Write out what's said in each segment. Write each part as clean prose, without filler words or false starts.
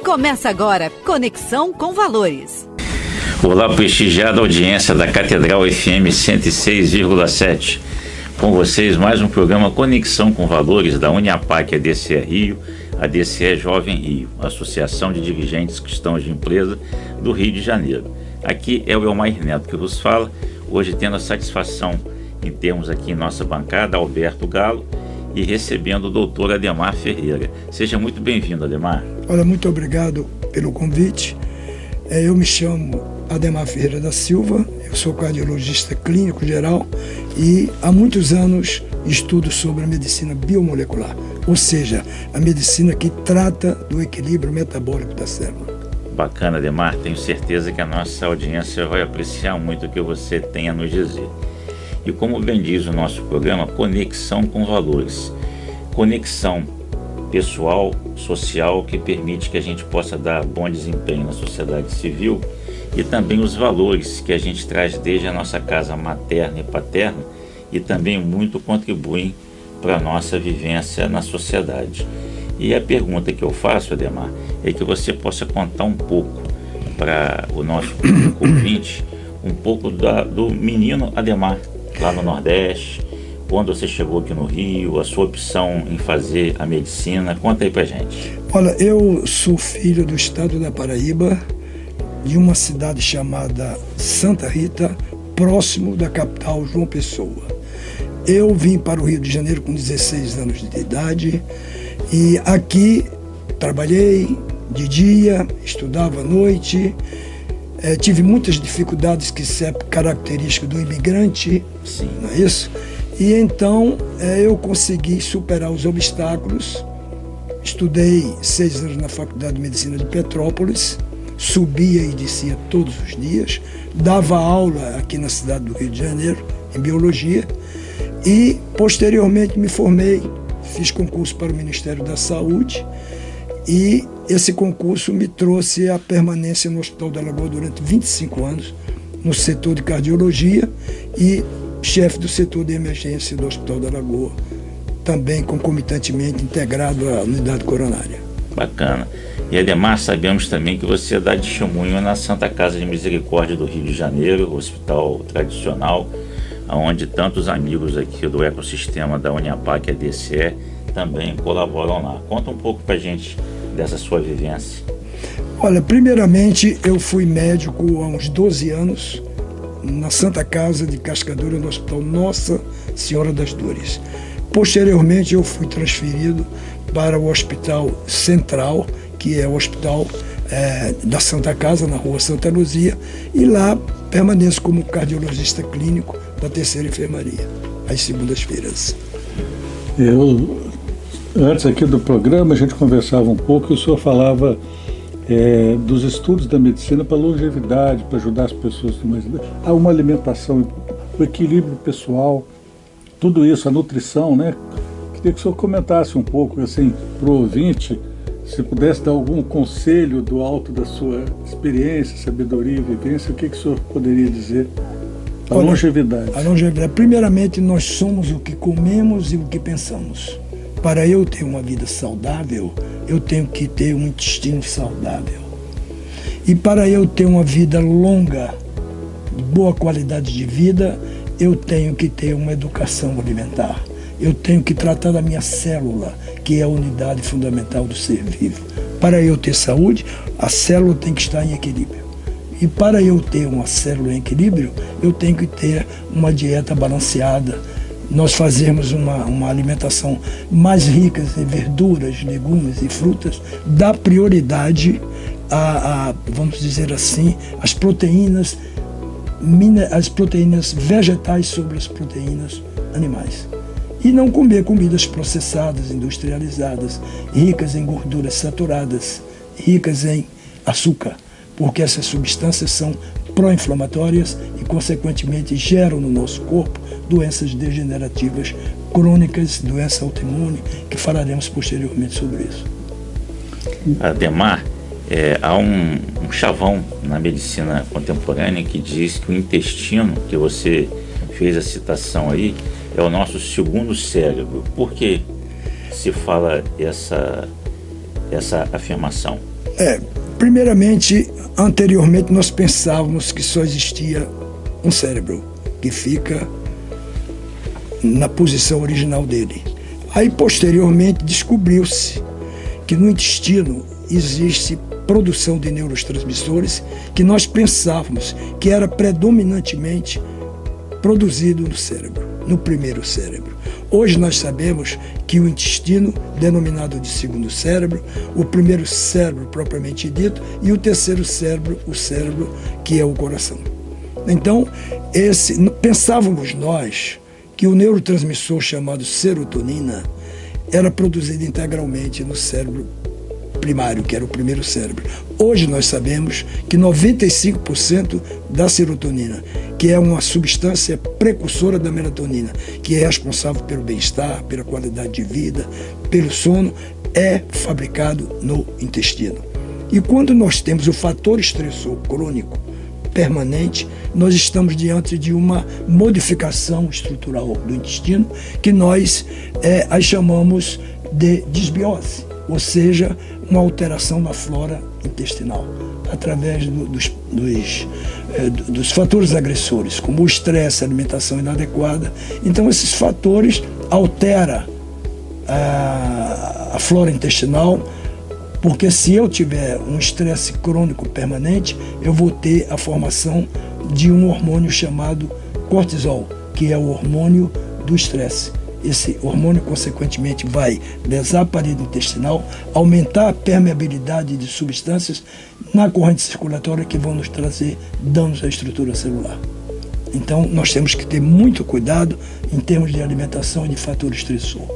Começa agora, Conexão com Valores. Olá, prestigiada audiência da Catedral FM 106,7. Com vocês, mais um programa Conexão com Valores da Uniapac ADCE Rio, ADCE Jovem Rio, Associação de Dirigentes Cristãos de Empresa do Rio de Janeiro. Aqui é o Elmair Neto que vos fala, hoje tendo a satisfação em termos aqui em nossa bancada Alberto Galo e recebendo o doutor Ademar Ferreira. Seja muito bem-vindo, Ademar. Olha, muito obrigado pelo convite. Eu me chamo Ademar Ferreira da Silva, eu sou cardiologista clínico geral e há muitos anos estudo sobre a medicina biomolecular, ou seja, a medicina que trata do equilíbrio metabólico da célula. Bacana, Ademar, tenho certeza que a nossa audiência vai apreciar muito o que você tem a nos dizer. E como bem diz o nosso programa, Conexão com Valores. Conexão pessoal, social, que permite que a gente possa dar bom desempenho na sociedade civil e também os valores que a gente traz desde a nossa casa materna e paterna e também muito contribuem para a nossa vivência na sociedade. E a pergunta que eu faço, Ademar, é que você possa contar um pouco para o nosso público ouvinte, um pouco do menino Ademar, lá no Nordeste, quando você chegou aqui no Rio, a sua opção em fazer a medicina, conta aí pra gente. Olha, eu sou filho do estado da Paraíba, de uma cidade chamada Santa Rita, próximo da capital João Pessoa. Eu vim para o Rio de Janeiro com 16 anos de idade e aqui trabalhei de dia, estudava à noite. Tive muitas dificuldades que isso é característico do imigrante, sim, não é isso? E então eu consegui superar os obstáculos. Estudei 6 anos na Faculdade de Medicina de Petrópolis, subia e descia todos os dias, dava aula aqui na cidade do Rio de Janeiro, em Biologia, e posteriormente me formei, fiz concurso para o Ministério da Saúde, e esse concurso me trouxe a permanência no Hospital da Lagoa durante 25 anos, no setor de cardiologia e chefe do setor de emergência do Hospital da Lagoa, também concomitantemente integrado à unidade coronária. Bacana. E Ademar, sabemos também que você dá testemunho na Santa Casa de Misericórdia do Rio de Janeiro, hospital tradicional, onde tantos amigos aqui do ecossistema da Uniapac ADCE também colaboram lá. Conta um pouco pra gente dessa sua vivência. Olha, primeiramente eu fui médico há uns 12 anos na Santa Casa de Cascadura, no Hospital Nossa Senhora das Dores. Posteriormente eu fui transferido para o Hospital Central, que é o hospital da Santa Casa, na Rua Santa Luzia, e lá permaneço como cardiologista clínico da 3ª Enfermaria, às segundas-feiras. Antes aqui do programa a gente conversava um pouco e o senhor falava dos estudos da medicina para longevidade, para ajudar as pessoas com mais idade, a uma alimentação, o equilíbrio pessoal, tudo isso, a nutrição, né? Queria que o senhor comentasse um pouco, assim, para o ouvinte, se pudesse dar algum conselho do alto da sua experiência, sabedoria e vivência, o que o senhor poderia dizer? A longevidade. A longevidade. Primeiramente, nós somos o que comemos e o que pensamos. Para eu ter uma vida saudável, eu tenho que ter um intestino saudável. E para eu ter uma vida longa, de boa qualidade de vida, eu tenho que ter uma educação alimentar. Eu tenho que tratar da minha célula, que é a unidade fundamental do ser vivo. Para eu ter saúde, a célula tem que estar em equilíbrio. E para eu ter uma célula em equilíbrio, eu tenho que ter uma dieta balanceada. Nós fazemos uma alimentação mais rica em verduras, legumes e frutas, dá prioridade vamos dizer assim, as proteínas vegetais sobre as proteínas animais. E não comer comidas processadas, industrializadas, ricas em gorduras saturadas, ricas em açúcar, porque essas substâncias são pró-inflamatórias e, consequentemente, geram no nosso corpo doenças degenerativas crônicas, doença autoimune, que falaremos posteriormente sobre isso. Ademar, há um chavão na medicina contemporânea que diz que o intestino, que você fez a citação aí, é o nosso segundo cérebro. Por que se fala essa afirmação? Primeiramente, anteriormente nós pensávamos que só existia um cérebro, que fica na posição original dele. Aí, posteriormente, descobriu-se que no intestino existe produção de neurotransmissores que nós pensávamos que era predominantemente produzido no cérebro, no primeiro cérebro. Hoje nós sabemos que o intestino, denominado de segundo cérebro, o primeiro cérebro propriamente dito, e o terceiro cérebro, o cérebro que é o coração. Então, pensávamos nós que o neurotransmissor chamado serotonina era produzido integralmente no cérebro primário, que era o primeiro cérebro. Hoje nós sabemos que 95% da serotonina, que é uma substância precursora da melatonina, que é responsável pelo bem-estar, pela qualidade de vida, pelo sono, é fabricado no intestino. E quando nós temos o fator estressor crônico permanente, nós estamos diante de uma modificação estrutural do intestino que nós chamamos de disbiose, ou seja, uma alteração na flora intestinal, através dos fatores agressores, como o estresse, a alimentação inadequada. Então, esses fatores alteram a flora intestinal, porque se eu tiver um estresse crônico permanente, eu vou ter a formação de um hormônio chamado cortisol, que é o hormônio do estresse. Esse hormônio, consequentemente, vai lesar a parede intestinal, aumentar a permeabilidade de substâncias na corrente circulatória que vão nos trazer danos à estrutura celular. Então, nós temos que ter muito cuidado em termos de alimentação e de fator estressor.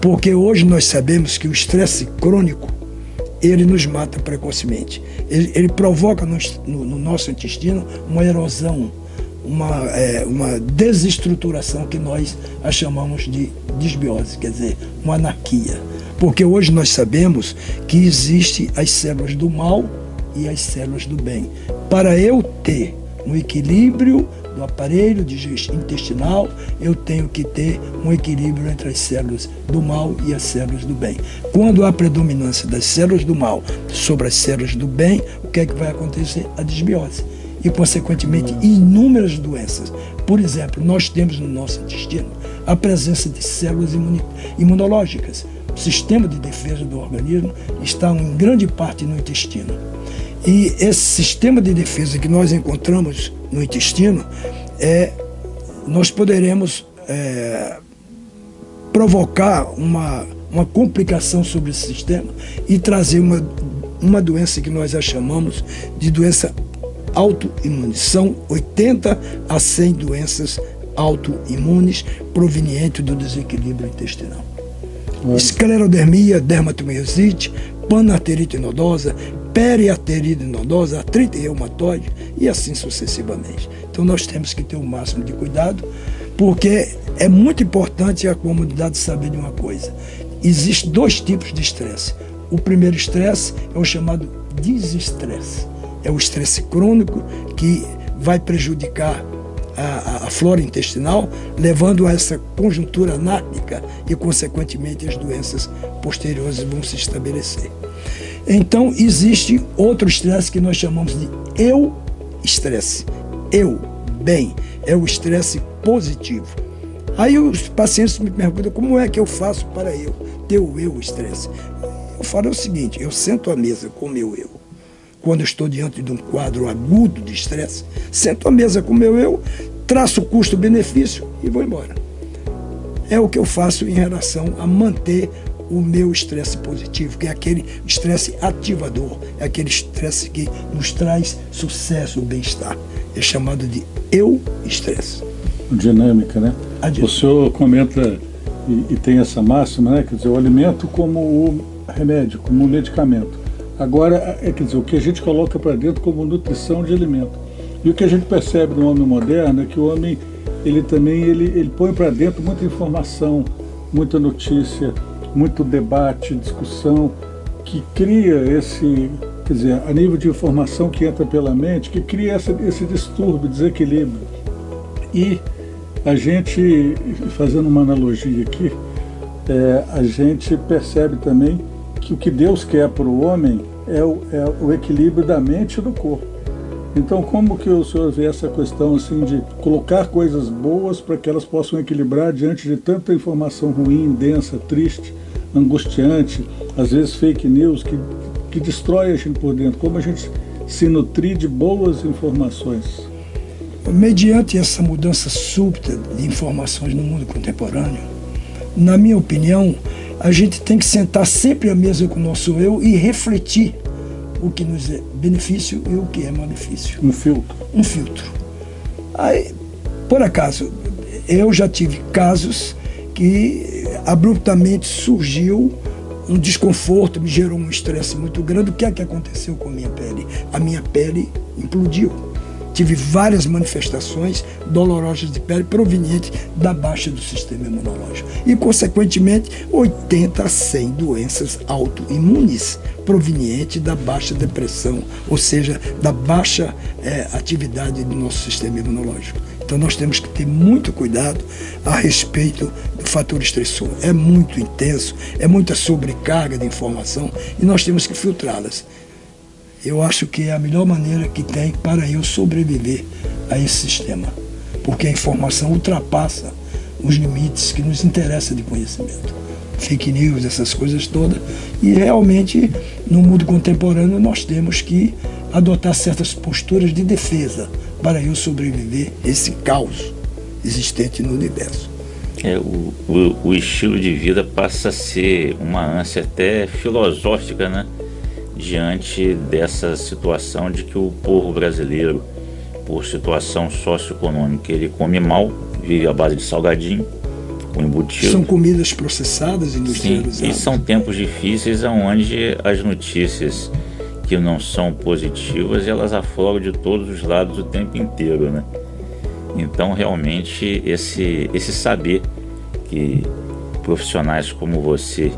Porque hoje nós sabemos que o estresse crônico, ele nos mata precocemente. Ele provoca no nosso intestino uma erosão, uma desestruturação que nós a chamamos de disbiose, quer dizer, uma anarquia. Porque hoje nós sabemos que existem as células do mal e as células do bem. Para eu ter um equilíbrio do aparelho intestinal, eu tenho que ter um equilíbrio entre as células do mal e as células do bem. Quando há predominância das células do mal sobre as células do bem, o que é que vai acontecer? A disbiose. E, consequentemente, inúmeras doenças. Por exemplo, nós temos no nosso intestino a presença de células imunológicas. O sistema de defesa do organismo está em grande parte no intestino. E esse sistema de defesa que nós encontramos no intestino, nós poderemos provocar uma complicação sobre esse sistema e trazer uma doença que nós já chamamos de doença autoimune. São 80 a 100 doenças autoimunes provenientes do desequilíbrio intestinal. Esclerodermia, dermatomiosite, panarterite nodosa, periarterite nodosa, artrite reumatoide e assim sucessivamente. Então nós temos que ter o máximo de cuidado, porque é muito importante a comunidade saber de uma coisa. Existem dois tipos de estresse. O primeiro estresse é o chamado desestresse. É o estresse crônico que vai prejudicar a flora intestinal, levando a essa conjuntura anárquica e, consequentemente, as doenças posteriores vão se estabelecer. Então, existe outro estresse que nós chamamos de eu-estresse. Eu, bem, é o estresse positivo. Aí os pacientes me perguntam como é que eu faço para eu ter o eu-estresse. Eu falo o seguinte, eu sento à mesa com o meu eu. Quando eu estou diante de um quadro agudo de estresse, sento à mesa com o meu eu, traço o custo-benefício e vou embora. É o que eu faço em relação a manter o meu estresse positivo, que é aquele estresse ativador, é aquele estresse que nos traz sucesso, bem-estar. É chamado de eu-estresse. Dinâmica, né? O senhor comenta e tem essa máxima, né? Quer dizer, o alimento como o remédio, como o medicamento. Agora, quer dizer, o que a gente coloca para dentro como nutrição de alimento. E o que a gente percebe no homem moderno é que o homem, ele põe para dentro muita informação, muita notícia, muito debate, discussão, que cria quer dizer, a nível de informação que entra pela mente, que cria esse distúrbio, desequilíbrio. E a gente, fazendo uma analogia aqui, a gente percebe também que o que Deus quer para o homem é o equilíbrio da mente e do corpo. Então, como que o senhor vê essa questão assim de colocar coisas boas para que elas possam equilibrar diante de tanta informação ruim, densa, triste, angustiante, às vezes fake news, que destrói a gente por dentro? Como a gente se nutrir de boas informações? Mediante essa mudança súbita de informações no mundo contemporâneo, na minha opinião, a gente tem que sentar sempre à mesa com o nosso eu e refletir o que nos é benefício e o que é malefício. Um filtro. Um filtro. Aí, por acaso, eu já tive casos que abruptamente surgiu um desconforto, me gerou um estresse muito grande. O que é que aconteceu com a minha pele? A minha pele implodiu. Tive várias manifestações dolorosas de pele provenientes da baixa do sistema imunológico. E, consequentemente, 80 a 100 doenças autoimunes provenientes da baixa depressão, ou seja, da baixa atividade do nosso sistema imunológico. Então nós temos que ter muito cuidado a respeito do fator estressor. É muito intenso, é muita sobrecarga de informação e nós temos que filtrá-las. Eu acho que é a melhor maneira que tem para eu sobreviver a esse sistema, porque a informação ultrapassa os limites que nos interessa de conhecimento. Fake news, essas coisas todas, e realmente no mundo contemporâneo nós temos que adotar certas posturas de defesa para eu sobreviver a esse caos existente no universo. O estilo de vida passa a ser uma ânsia até filosófica, né? Diante dessa situação de que o povo brasileiro, por situação socioeconômica, ele come mal, vive à base de salgadinho, com embutido. São comidas processadas, industrializadas. Sim, e são tempos difíceis onde as notícias que não são positivas, elas afloram de todos os lados o tempo inteiro, né? Então, realmente, esse saber que profissionais como você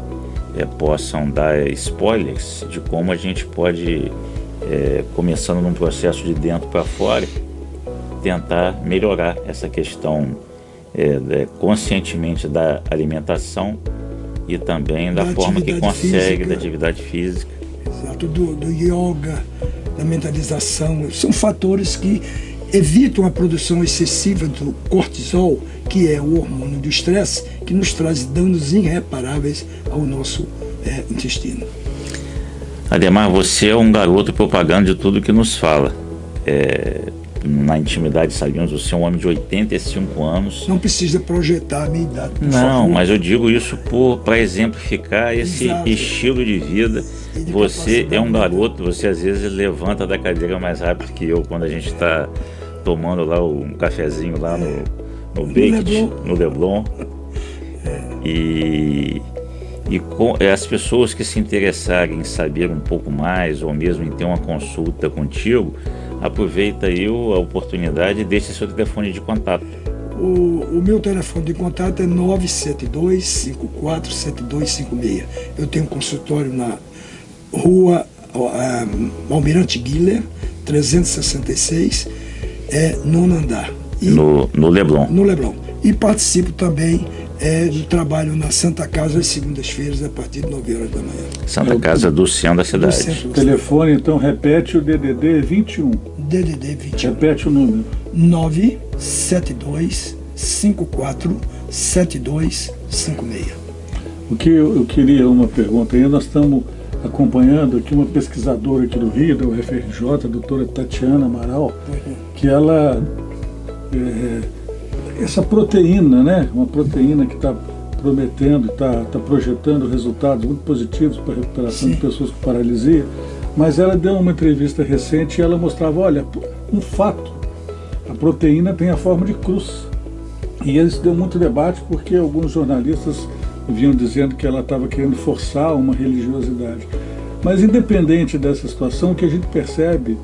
possam dar spoilers de como a gente pode, começando num processo de dentro para fora, tentar melhorar essa questão conscientemente da alimentação e também da forma que consegue, da atividade física. Exato, do yoga, da mentalização. São fatores que evitam a produção excessiva do cortisol, que é o hormônio do estresse, que nos traz danos irreparáveis ao nosso intestino. Ademar, você é um garoto propaganda de tudo que nos fala. Na intimidade sabemos, você é um homem de 85 anos. Não precisa projetar a minha idade, por Não, favor. mas eu digo isso para exemplificar esse estilo de vida. Você é um garoto, você às vezes levanta da cadeira mais rápido que eu quando a gente está tomando lá um cafezinho lá no Beckett, no Leblon. E com as pessoas que se interessarem em saber um pouco mais ou mesmo em ter uma consulta contigo, aproveita aí a oportunidade e deixe seu telefone de contato. O meu telefone de contato é 972-547256. Eu tenho um consultório na rua Almirante Guiller, 366, nono andar. No Leblon. No Leblon. E participo também do trabalho na Santa Casa às segundas-feiras, a partir de 9 horas da manhã. Santa Casa do centro da cidade. O telefone, então, repete o DDD 21. DDD 21. Repete o número. 972-54-7256. O que eu queria uma pergunta aí, nós estamos acompanhando aqui uma pesquisadora aqui do Rio, da UFRJ, a doutora Tatiana Amaral, que ela, essa proteína, né, uma proteína que está prometendo, está projetando resultados muito positivos para a recuperação de pessoas com paralisia, mas ela deu uma entrevista recente e ela mostrava, olha, um fato, a proteína tem a forma de cruz. E isso deu muito debate porque alguns jornalistas vinham dizendo que ela estava querendo forçar uma religiosidade. Mas independente dessa situação, o que a gente percebe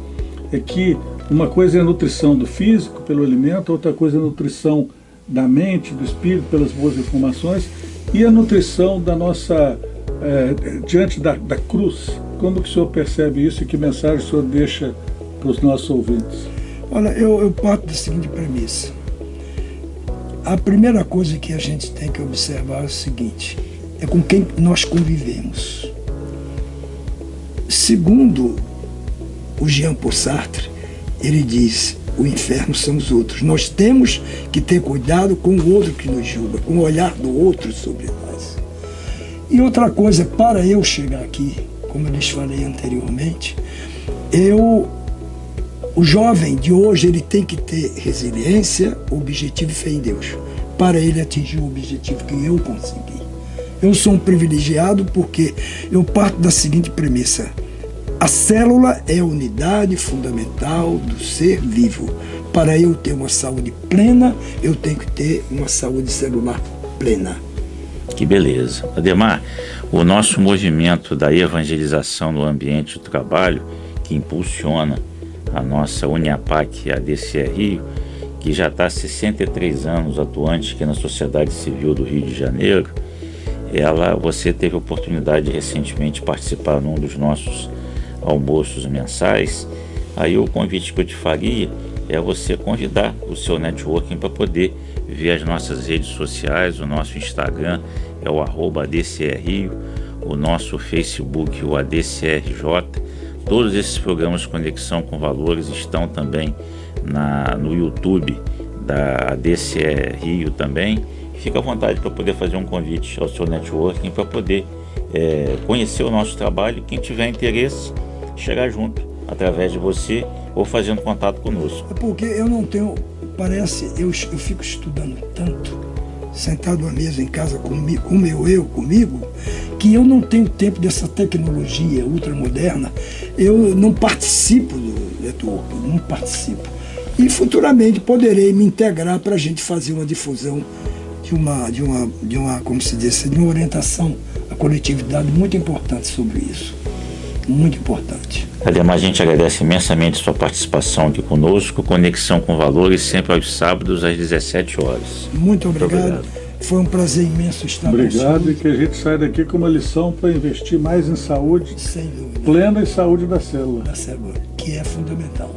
é que uma coisa é a nutrição do físico pelo alimento, outra coisa é a nutrição da mente, do espírito, pelas boas informações, e a nutrição da nossa, diante da cruz. Como que o senhor percebe isso e que mensagem o senhor deixa para os nossos ouvintes? Olha, eu parto da seguinte premissa. A primeira coisa que a gente tem que observar é o seguinte, é com quem nós convivemos. Segundo o Jean Paul Sartre, ele diz: o inferno são os outros. Nós temos que ter cuidado com o outro que nos julga, com o olhar do outro sobre nós. E outra coisa, para eu chegar aqui, como eu lhes falei anteriormente, o jovem de hoje, ele tem que ter resiliência, objetivo e fé em Deus, para ele atingir o objetivo que eu consegui. Eu sou um privilegiado porque eu parto da seguinte premissa: a célula é a unidade fundamental do ser vivo. Para eu ter uma saúde plena, eu tenho que ter uma saúde celular plena. Que beleza. Ademar, o nosso movimento da evangelização no ambiente do trabalho, que impulsiona a nossa Uniapac, a DCE Rio, que já está há 63 anos atuante aqui na sociedade civil do Rio de Janeiro, você teve a oportunidade de recentemente participar num dos nossos almoços mensais. Aí o convite que eu te faria é você convidar o seu networking para poder ver as nossas redes sociais. O nosso Instagram é o @ADCRio, o nosso Facebook, o ADCRJ. Todos esses programas Conexão com Valores estão também no YouTube da ADCE Rio também. Fica à vontade para poder fazer um convite ao seu networking para poder conhecer o nosso trabalho. Quem tiver interesse, chegar junto através de você ou fazendo contato conosco. É porque eu não tenho, eu fico estudando tanto, sentado à mesa em casa comigo, comigo, que eu não tenho tempo dessa tecnologia ultramoderna. Eu não participo do network, não participo. E futuramente poderei me integrar para a gente fazer uma difusão de uma, como se diz, de uma orientação à coletividade muito importante sobre isso. Muito importante. Ademais, a gente agradece imensamente a sua participação aqui conosco. Conexão com Valores, sempre aos sábados às 17 horas. Muito obrigado. Foi um prazer imenso estar com você. Obrigado, e que a gente saia daqui com uma lição para investir mais em saúde, sem dúvida, plena e saúde da célula. Da célula, que é fundamental.